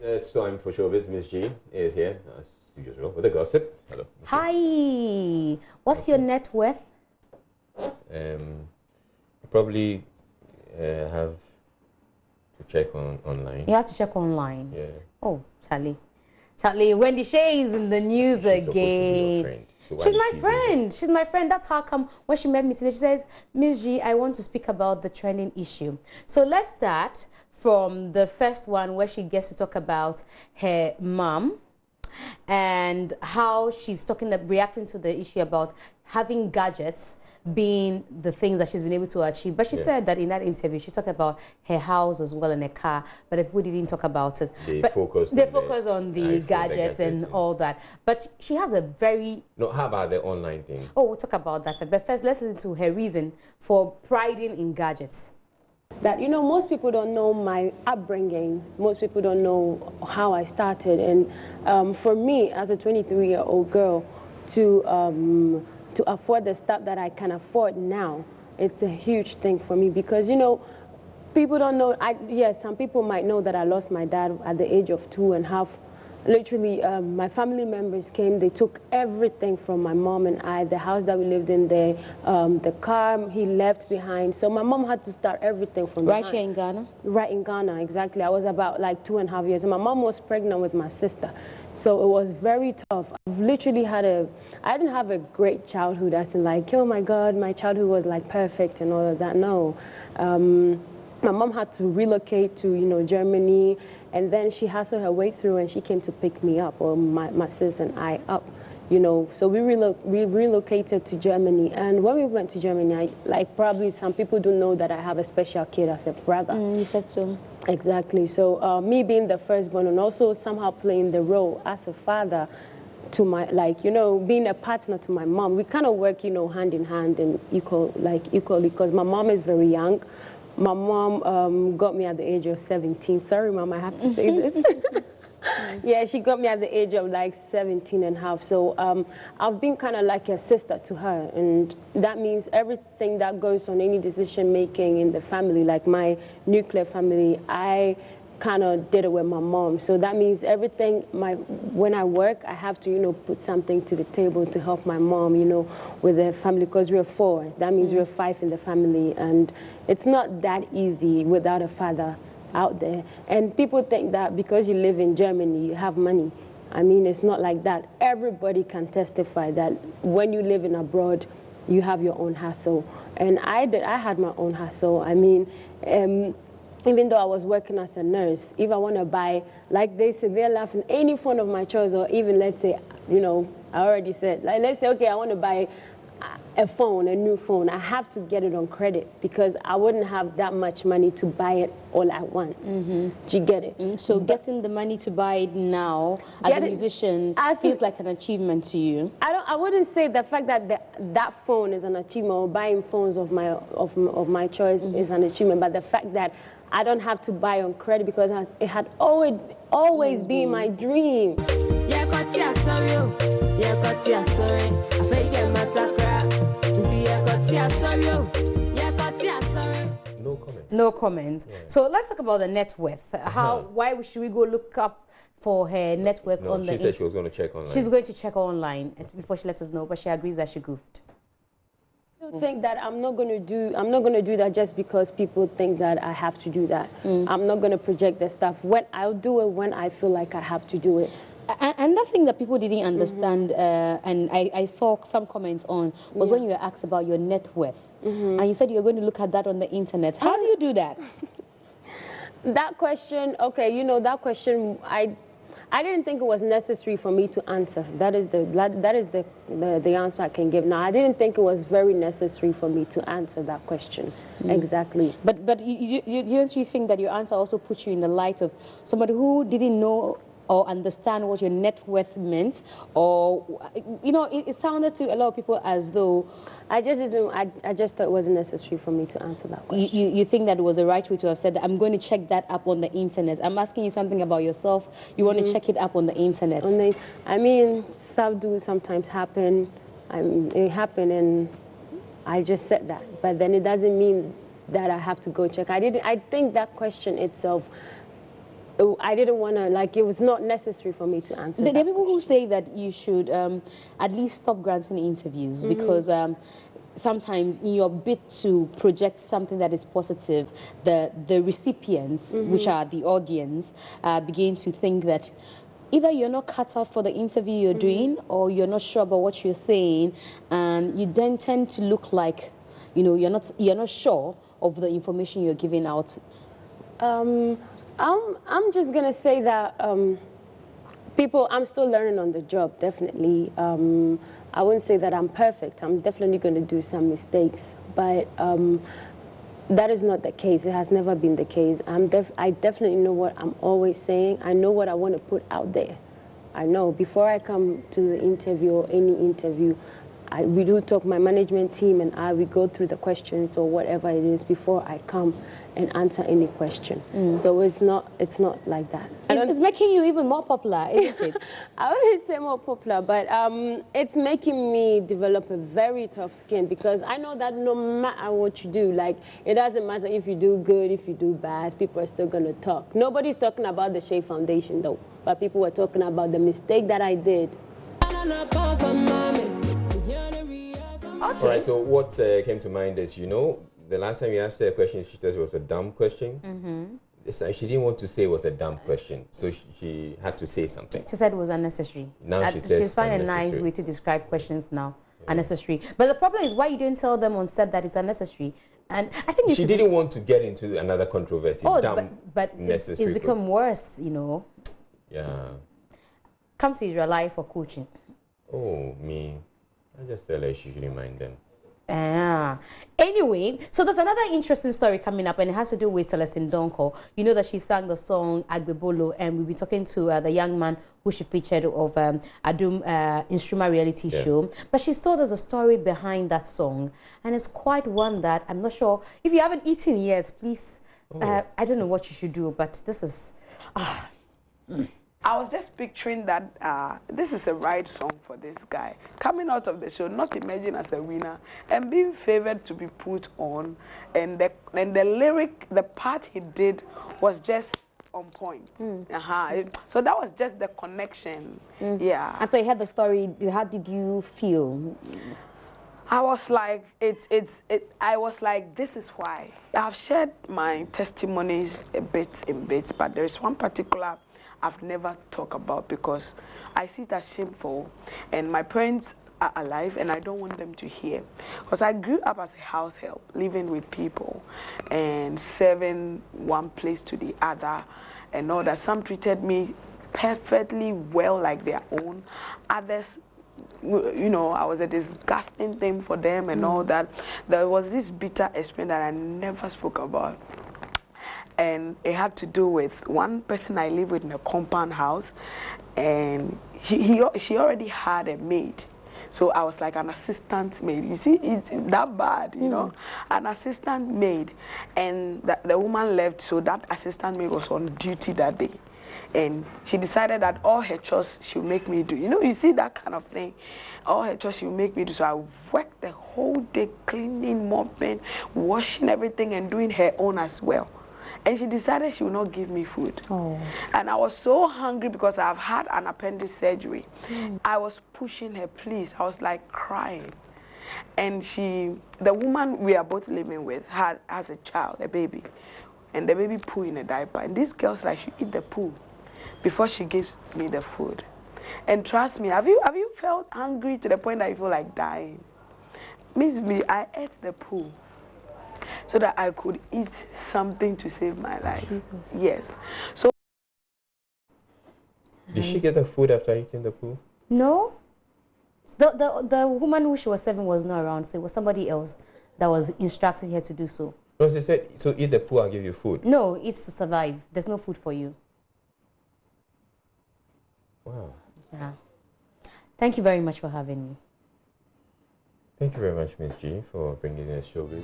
it's time for Showbiz. Miss G is here, studios room with the gossip. Hello. Hi. What's your net worth? Probably have to check online. You have to check online. Yeah. Oh, Charlie, Wendy Shay is in the news She's again. supposed to be your friend. So why She's you my teasing friend. her? She's my friend. That's how come when she met me today, she says, Miss G, I want to speak about the trending issue. So let's start from the first one where she gets to talk about her mom and how she's reacting to the issue about having gadgets being the things that she's been able to achieve. But she said that in that interview, she talked about her house as well and her car, but the people didn't talk about it. They focus on the gadgets and all that. But she has a very... No, how about the online thing? Oh, we'll talk about that. But first, let's listen to her reason for priding in gadgets. That, you know, most people don't know my upbringing. Most people don't know how I started. And for me, as a 23-year-old girl, to afford the stuff that I can afford now, it's a huge thing for me because, you know, people don't know. Yes, some people might know that I lost my dad at the age of 2.5. Literally, my family members came. They took everything from my mom and I, the house that we lived in there, the car he left behind. So my mom had to start everything from Right here in Ghana? Right in Ghana, exactly. I was about like 2.5 years. And my mom was pregnant with my sister. So it was very tough. I've literally I didn't have a great childhood as in like, oh my God, my childhood was like perfect and all of that. No. My mom had to relocate to, you know, Germany, and then she hustled her way through and she came to pick me up, or my sis and I up, you know. So we relocated to Germany, and when we went to Germany, like probably some people don't know that I have a special kid as a brother. You said so. Exactly. So me being the firstborn and also somehow playing the role as a father to my, like, you know, being a partner to my mom, we kind of work, you know, hand in hand and equally, because my mom is very young. My mom got me at the age of 17. Sorry, Mom, I have to say this. Yeah, she got me at the age of like 17.5. So I've been kind of like a sister to her. And that means everything that goes on, any decision making in the family, like my nuclear family, I kind of did it with my mom. So that means everything, when I work, I have to, you know, put something to the table to help my mom, you know, with the family, because we're 4. That means we're 5 in the family. And it's not that easy without a father out there. And people think that because you live in Germany, you have money. I mean, it's not like that. Everybody can testify that when you live in abroad, you have your own hustle. And I had my own hustle. I mean, even though I was working as a nurse, if I want to buy, like they say, they're laughing, any phone of my choice, or even let's say, you know, I already said, like let's say, okay, I want to buy a phone, a new phone, I have to get it on credit because I wouldn't have that much money to buy it all at once. Do you get it? So getting the money to buy it now as a musician feels like an achievement to you? I wouldn't say the fact that that phone is an achievement, or buying phones of my choice is an achievement, but the fact that I don't have to buy on credit because it had always been my dream. No comment. No comment. Yeah. So let's talk about the net worth. Why should we go look up for her net worth on the internet? She said she was going to check online. She's going to check online before she lets us know, but she agrees that she goofed. I think that I'm not going to do that just because people think that I have to do that. I'm not going to project the stuff. I'll do it when I feel like I have to do it. And that thing that people didn't understand, and I saw some comments on, was when you were asked about your net worth. And you said you were going to look at that on the internet. How do you do that? That question, okay, you know, that question, I didn't think it was necessary for me to answer. That is the answer I can give. Now, I didn't think it was very necessary for me to answer that question. Exactly. But don't you think that your answer also puts you in the light of somebody who didn't know or understand what your net worth meant? Or, you know, it sounded to a lot of people as though... I just thought it wasn't necessary for me to answer that question. You think that it was the right way to have said that? I'm going to check that up on the internet. I'm asking you something about yourself. You want to check it up on the internet. I mean, stuff do sometimes happen. It happened and I just said that. But then it doesn't mean that I have to go check. I think that question itself, I didn't want to, like, it was not necessary for me to answer There that are people who question. say that you should at least stop granting interviews because sometimes in your bid to project something that is positive, the recipients, which are the audience, begin to think that either you're not cut out for the interview you're doing or you're not sure about what you're saying, and you then tend to look like, you know, you're not sure of the information you're giving out. I'm just gonna say that I'm still learning on the job, definitely. I wouldn't say that I'm perfect. I'm definitely gonna do some mistakes, but that is not the case. It has never been the case. I definitely know what I'm always saying. I know what I want to put out there. I know before I come to the interview or any interview, we do talk, my management team and we go through the questions or whatever it is before I come and answer any question. So it's not like that. It's making you even more popular, isn't it? I wouldn't say more popular, but it's making me develop a very tough skin because I know that no matter what you do, like, it doesn't matter if you do good, if you do bad, people are still going to talk. Nobody's talking about the Shea Foundation, though, but people were talking about the mistake that I did. All right, so what came to mind is, you know, the last time you asked her a question, she said it was a dumb question. This time she didn't want to say it was a dumb question, so she had to say something. She said it was unnecessary. Now she says she's finding a nice way to describe questions now. Unnecessary. But the problem is why you didn't tell them on set that it's unnecessary. And I think she didn't want to get into another controversy. Oh, dumb, but it's become worse, you know. Yeah. Come to Israel Live for coaching. Oh, me. I just tell her she shouldn't mind them. Anyway, so there's another interesting story coming up, and it has to do with Celestine Donko. You know that she sang the song Agbebolo, and we'll be talking to the young man who she featured of Adum Instrument reality show. But she's told us a story behind that song, and it's quite one that I'm not sure. If you haven't eaten yet, please, I don't know what you should do, but this is... I was just picturing that this is the right song for this guy. Coming out of the show, not emerging as a winner, and being favored to be put on. And the lyric, the part he did was just on point. So that was just the connection. Yeah. After you heard the story, how did you feel? I was like, I was like, this is why. I've shared my testimonies in bits, but there is one particular I've never talked about because I see it as shameful, and my parents are alive and I don't want them to hear. Because I grew up as a house help, living with people and serving one place to the other and all that. Some treated me perfectly well like their own. Others, you know, I was a disgusting thing for them and all that. There was this bitter experience that I never spoke about. And it had to do with one person I live with in a compound house, and she already had a maid. So I was like an assistant maid. You see, it's that bad, you know, an assistant maid. And the woman left, so that assistant maid was on duty that day. And she decided that all her chores she'll make me do. You know, you see that kind of thing. All her chores she'll make me do. So I worked the whole day cleaning, mopping, washing everything, and doing her own as well. And she decided she would not give me food. And I was so hungry because I've had an appendix surgery. I was pushing her, please. I was like crying. And the woman we are both living with has a child, a baby. And the baby poo in a diaper. And this girl's like, she eat the poo before she gives me the food. And trust me, have you felt hungry to the point that you feel like dying? Miss me, I ate the poo so that I could eat something to save my life. Jesus. Yes. So did she get the food after eating the poo? No. The woman who she was serving was not around, so it was somebody else that was instructing her to do so. No, she said, so eat the poo, I'll give you food. No, it's to survive. There's no food for you. Wow. Yeah. Thank you very much for having me. Thank you very much, Miss G, for bringing us Showbiz.